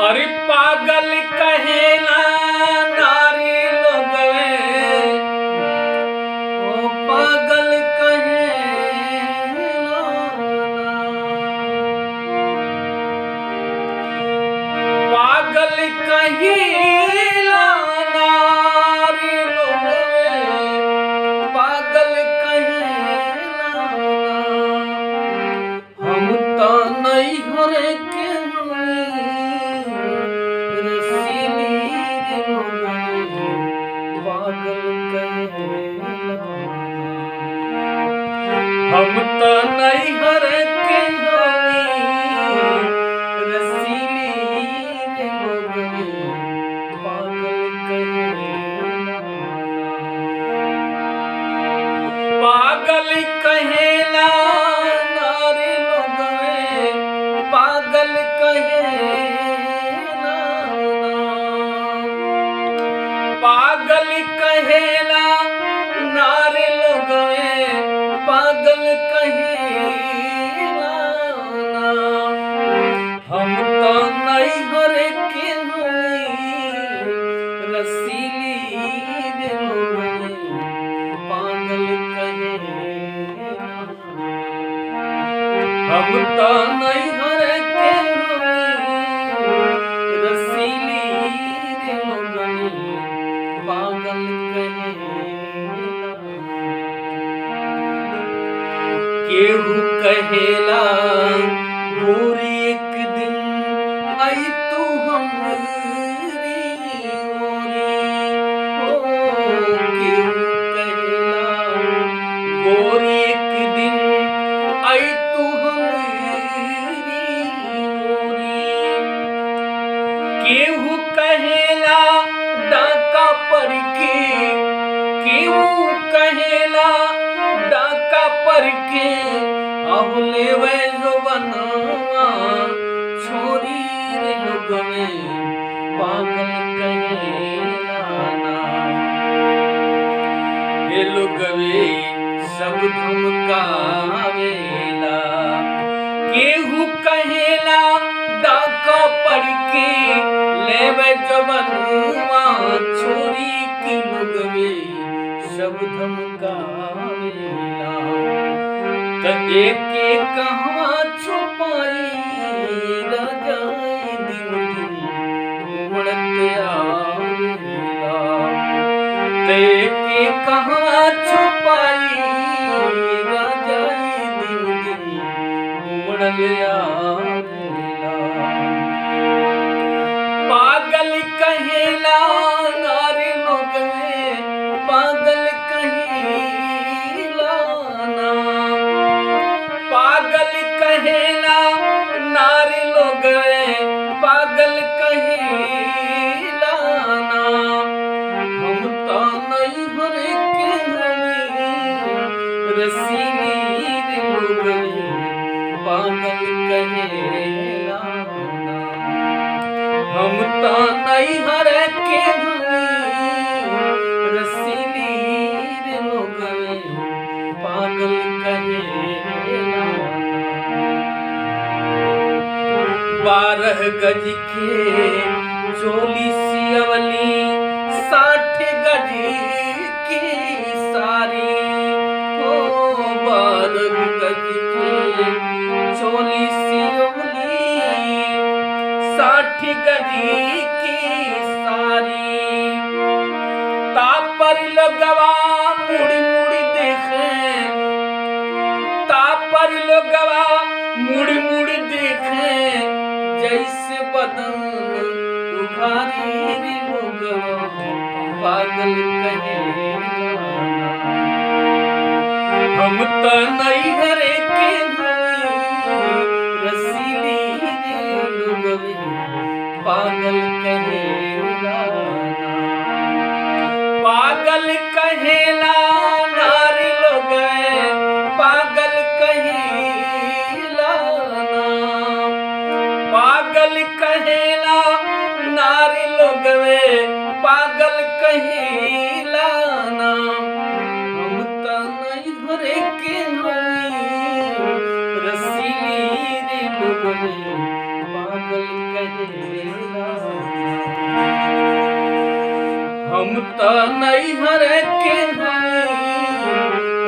अरे पागल कहेला नारी लोगवे, ओ पागल कहेला पागल कहेला नारी लोगवे, पागल कहेला हम तो नहीं हरे के हम तो नहीं हर के रसीली रे लोगवे, पागल कहेला पागल कहेला नारी लोगवे, पागल कहेला पागल कहेला नारी लोगवे, पागल कहेला हम तो नहीं हर के रसीली रे लोगवे, पागल कहेला हम तो नहीं हर के रसीली रे लोगवे, पागल कहेला केहू कहेला गोरी एक दिन आई तू हमरी ओरी, ओ केहू कहेला गोरी एक दिन आई तू हमरी ओरी, केहू कहेला डाका पर के, केहू कहेला डाका पर के आहु लेवे जो बनवा छोरी रे लोगवे, पागल कहेला ये लोगवे सब धमकावेला, केहू कहेला डाका पर के लेवे जो बनवा छोरी की लोगवे सब धमकावेला, त एक एक कहवा छुपाई राजाई दिन दिन उमड़त आवेला, त एक एक कहवा छुपाई राजाई दिन दिन उमड़त आवेला, पागल कहेला नारी लोगवे, पागल कहेला पागल कहेला नारी लोगवे, पागल कहेला हम तो नहीं हर के रसीली रे लोगवे, पागल कहेला हम तो नहीं हर के रसीली रे लोगवे, पागल कहेला 12 गज के चोली सियवली 60 गज की सारी, हो 12 गज के चोली सियवली 60 गज की सारी, तापर लगवा मुड़ी मुड़ी देखे, तापर लगवा मुड़ी मुड़ी देखे जैसे बदन उखारी रे लोगवा, पागल कहेला हम तो नहीं हरे के रसीली रे लोगवे, पागल कहेला पागल कहेला नारी लोगवे, पागल कहेला पागल कहेला नारी लोगवे, पागल कहेला हम तो नहीं हरे के रसीली रे लोगवे, पागल कहेला। हम त नहीं हरे के हई